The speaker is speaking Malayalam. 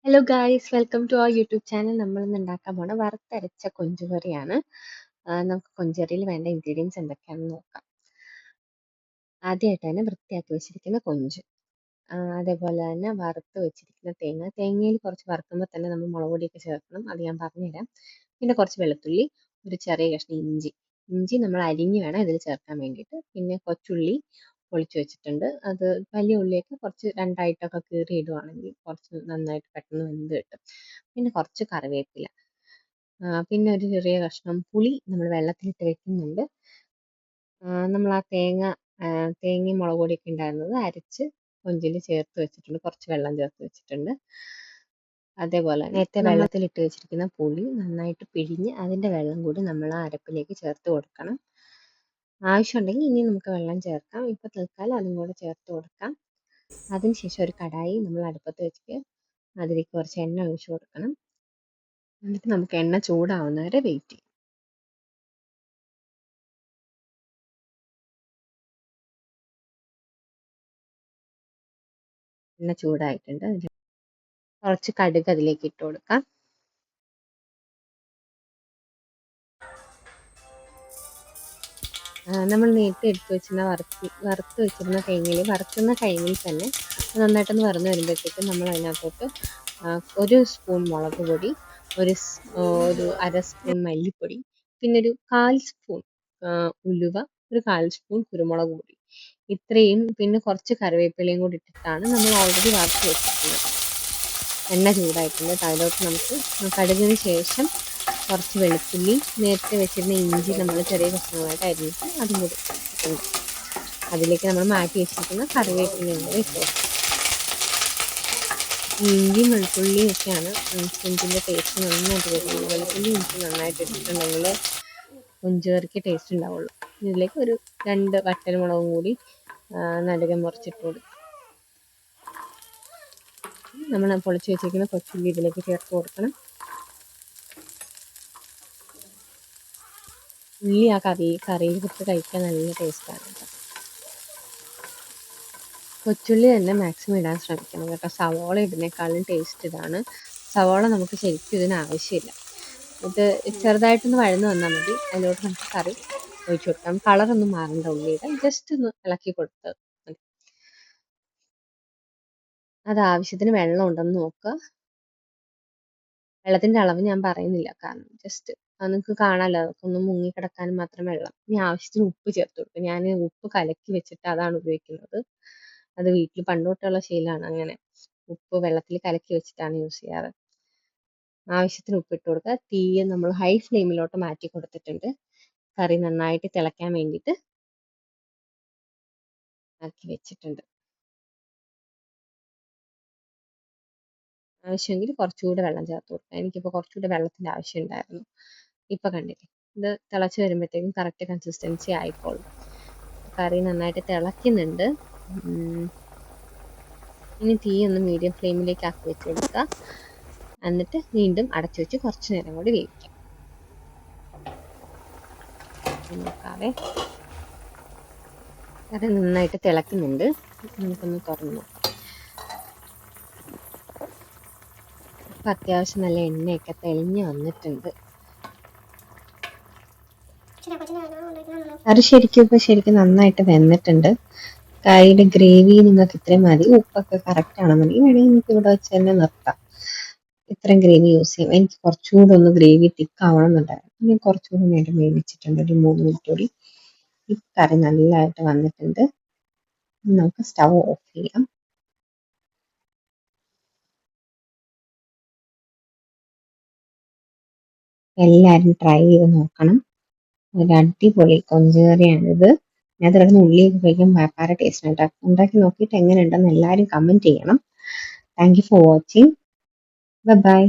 Hello guys, welcome to our YouTube channel. നമ്മൾ ഇന്ന് ഉണ്ടാക്കാൻ പോണ വറുത്തരച്ച കൊഞ്ചുകറിയാണ്. നമുക്ക് കൊഞ്ചുകറിയിൽ വേണ്ട ഇൻഗ്രീഡിയൻസ് എന്തൊക്കെയാണെന്ന് നോക്കാം. ആദ്യമായിട്ട് തന്നെ വൃത്തിയാക്കി വെച്ചിരിക്കുന്ന കൊഞ്ച്, അതേപോലെ തന്നെ വറുത്ത് വെച്ചിരിക്കുന്ന തേങ്ങയിൽ കുറച്ച് വറുക്കുമ്പോൾ തന്നെ നമ്മൾ മുളക് പൊടിയൊക്കെ ചേർക്കണം, അത് ഞാൻ പറഞ്ഞുതരാം. പിന്നെ കുറച്ച് വെളുത്തുള്ളി, ഒരു ചെറിയ കഷ്ണം ഇഞ്ചി നമ്മൾ അരിഞ്ഞ് വേണം ഇതിൽ ചേർക്കാൻ വേണ്ടിയിട്ട്. പിന്നെ കൊച്ചുള്ളി പൊളിച്ച് വെച്ചിട്ടുണ്ട്. അത് വലിയ ഉള്ളിയൊക്കെ കുറച്ച് രണ്ടായിട്ടൊക്കെ കീറി ഇടുവാണെങ്കിൽ കുറച്ച് നന്നായിട്ട് പെട്ടെന്ന് വെന്ത് കിട്ടും. പിന്നെ കുറച്ച് കറിവേപ്പില, പിന്നെ ഒരു ചെറിയ കഷ്ണം പുളി നമ്മൾ വെള്ളത്തിലിട്ട് വെക്കുന്നുണ്ട്. നമ്മൾ ആ തേങ്ങയും മുളക് പൊടിയൊക്കെ ഉണ്ടായിരുന്നത് അരച്ച് കൊഞ്ചിൽ ചേർത്ത് വെച്ചിട്ടുണ്ട്, കുറച്ച് വെള്ളം ചേർത്ത് വെച്ചിട്ടുണ്ട്. അതേപോലെ നേരത്തെ വെള്ളത്തിലിട്ട് വെച്ചിരിക്കുന്ന പുളി നന്നായിട്ട് പിഴിഞ്ഞ് അതിൻ്റെ വെള്ളം കൂടി നമ്മൾ ആ അരപ്പിലേക്ക് ചേർത്ത് കൊടുക്കണം. ആവശ്യമുണ്ടെങ്കിൽ ഇനി നമുക്ക് വെള്ളം ചേർക്കാം. ഇപ്പോൾ തൽക്കാലം അതും കൂടെ ചേർത്ത് കൊടുക്കാം. അതിനുശേഷം ഒരു കടായി നമ്മൾ അടുപ്പത്ത് വെച്ചിട്ട് അതിലേക്ക് കുറച്ച് എണ്ണ ഒഴിച്ച് കൊടുക്കണം. എന്നിട്ട് നമുക്ക് എണ്ണ ചൂടാവുന്നവരെ വെയിറ്റ് ചെയ്യാം. എണ്ണ ചൂടായിട്ടുണ്ട്. കുറച്ച് കടുക് അതിലേക്ക് ഇട്ട് കൊടുക്കാം. നമ്മൾ നേരത്തെ എടുത്ത് വെച്ചിരുന്ന വറുത്ത് വെച്ചിരുന്ന തേങ്ങയിൽ വറുക്കുന്ന ടൈമിൽ തന്നെ നന്നായിട്ടൊന്ന് വറന്ന് വരുമ്പോഴത്തേക്കും നമ്മൾ അതിനകത്തോട്ട് ഒരു സ്പൂൺ മുളക് പൊടി, ഒരു അര സ്പൂൺ മല്ലിപ്പൊടി, പിന്നെ ഒരു 1/4 സ്പൂൺ ഉലുവ, ഒരു 1/4 സ്പൂൺ കുരുമുളക് പൊടി, ഇത്രയും പിന്നെ കുറച്ച് കറിവേപ്പിലയും കൂടി ഇട്ടിട്ടാണ് നമ്മൾ ഓൾറെഡി വറുത്ത് വെച്ചിട്ടുള്ളത്. എണ്ണ ചൂടായിട്ടുണ്ട്. അതിലോട്ട് നമുക്ക് കടുകിന് ശേഷം കുറച്ച് വെളുത്തുള്ളി, നേരത്തെ വെച്ചിരുന്ന ഇഞ്ചി നമ്മൾ ചെറിയ കഷ്ണങ്ങളായിട്ട് അരിഞ്ഞിട്ട് അതും കൂടി ഇട്ടിട്ടുണ്ട്. അതിലേക്ക് നമ്മൾ മാറ്റി വെച്ചിരിക്കുന്ന കറിവേപ്പിലയും കൂടി ഇട്ട് കൊടുക്കും. ഇഞ്ചിയും വെളുത്തുള്ളിയും ഒക്കെയാണ് കൊഞ്ചിൻ്റെ ടേസ്റ്റ് നന്നായിട്ട് വരുന്നത്. വെളുത്തുള്ളി ഇഞ്ചി നന്നായിട്ട് ഇട്ടിട്ടുണ്ടെങ്കിൽ കൊഞ്ചുകറിക്ക് ടേസ്റ്റ് ഉണ്ടാവുള്ളൂ. ഇതിലേക്ക് ഒരു 2 വറ്റൽമുളകും കൂടി നടുകെ മുറിച്ചിട്ട് കൊടുക്കും. നമ്മൾ പൊളിച്ച് വെച്ചിരിക്കുന്ന കൊച്ചുള്ളി ഇതിലേക്ക് ചേർത്ത് കൊടുക്കണം. ഉള്ളി ആ കറിയിൽ കുറിച്ച് കഴിക്കാൻ നല്ല ടേസ്റ്റാണ് കേട്ടോ. കൊച്ചുള്ളി തന്നെ മാക്സിമം ഇടാൻ ശ്രമിക്കണം കേട്ടോ. സവോള ഇടുന്നേക്കാളും ടേസ്റ്റ് ഇതാണ്. സവോള നമുക്ക് ശരിക്കും ഇതിന് ആവശ്യമില്ല. ഇത് ചെറുതായിട്ടൊന്ന് വഴന്ന് വന്നാൽ മതി. അതിലോട്ട് നമുക്ക് കറി ഒഴിച്ചു കൊടുക്കാം. കളറൊന്നും മാറേണ്ട ഉള്ളിയുടെ, ജസ്റ്റ് ഒന്ന് ഇളക്കി കൊടുത്താൽ മതി. അത് ആവശ്യത്തിന് വെള്ളം ഉണ്ടെന്ന് നോക്കുക. വെള്ളത്തിൻ്റെ അളവ് ഞാൻ പറയുന്നില്ല, കാരണം ജസ്റ്റ് നിങ്ങൾക്ക് കാണാമല്ലോ, ഒന്ന് മുങ്ങിക്കിടക്കാനും മാത്രം വെള്ളം. ഇനി ആവശ്യത്തിന് ഉപ്പ് ചേർത്ത് കൊടുക്കും. ഞാൻ ഉപ്പ് കലക്കി വെച്ചിട്ട് അതാണ് ഉപയോഗിക്കുന്നത്. അത് വീട്ടിൽ പണ്ട് തൊട്ടുള്ള ശീലമാണ്. അങ്ങനെ ഉപ്പ് വെള്ളത്തിൽ കലക്കി വെച്ചിട്ടാണ് യൂസ് ചെയ്യാറ്. ആവശ്യത്തിന് ഉപ്പിട്ട് കൊടുക്കുക. തീ നമ്മൾ ഹൈ ഫ്ലെയിമിലോട്ട് മാറ്റി കൊടുത്തിട്ടുണ്ട്. കറി നന്നായിട്ട് തിളയ്ക്കാൻ വേണ്ടിയിട്ട് ആക്കി വെച്ചിട്ടുണ്ട്. ആവശ്യമെങ്കിൽ കുറച്ചുകൂടെ വെള്ളം ചേർത്ത് കൊടുക്കാം. എനിക്കിപ്പോൾ കുറച്ചുകൂടെ വെള്ളത്തിൻ്റെ ആവശ്യം ഉണ്ടായിരുന്നു. ഇപ്പം കണ്ടില്ലേ, ഇത് തിളച്ച് വരുമ്പോഴത്തേക്കും കറക്റ്റ് കൺസിസ്റ്റൻസി ആയിക്കോളും. കറി നന്നായിട്ട് തിളയ്ക്കുന്നുണ്ട്. ഇനി തീ ഒന്ന് മീഡിയം ഫ്ലെയിമിലേക്ക് ആക്കി വെച്ച് കൊടുക്കുക. എന്നിട്ട് വീണ്ടും അടച്ചു വെച്ച് കുറച്ച് നേരം കൂടി വേവിക്കാം. നോക്കാവേ, കറി നന്നായിട്ട് തിളയ്ക്കുന്നുണ്ട്. നമുക്കൊന്ന് തുറന്ന് നോക്കാം. ഇപ്പം അത്യാവശ്യം നല്ല എണ്ണയൊക്കെ തെളിഞ്ഞ് വന്നിട്ടുണ്ട്. കറി ശരിക്കും നന്നായിട്ട് വെന്തിട്ടുണ്ട്. കറിയുടെ ഗ്രേവി നിങ്ങൾക്ക് ഇത്രയും മതി. ഉപ്പൊക്കെ കറക്റ്റ് ആണെന്നുണ്ടെങ്കിൽ വേണമെങ്കിൽ നിങ്ങൾക്ക് ഇവിടെ വെച്ച് തന്നെ നിർത്താം. ഇത്രയും ഗ്രേവി യൂസ് ചെയ്യും. എനിക്ക് കുറച്ചുകൂടെ ഒന്ന് ഗ്രേവി തിക്ക് ആവണമെന്നുണ്ടായിരുന്നു. ഞാൻ കുറച്ചുകൂടി നേരം വേവിച്ചിട്ടുണ്ട്, ഒരു 3 മിനിറ്റ് കൂടി. ഈ കറി നല്ലതായിട്ട് വന്നിട്ടുണ്ട്. നമുക്ക് സ്റ്റവ് ഓഫ് ചെയ്യാം. എല്ലാവരും ട്രൈ ചെയ്ത് നോക്കണം. ഒരു അടിപൊളി കൊഞ്ചുകറിയാണിത്. ഞാൻ കിടന്ന് ഉള്ളിയൊക്കെ കഴിക്കാൻ വേപ്പാര ടേസ്റ്റ് ഉണ്ട്. ഉണ്ടാക്കി നോക്കിയിട്ട് എങ്ങനെയുണ്ടെന്ന് എല്ലാവരും കമൻറ്റ് ചെയ്യണം. Thank you for watching. By.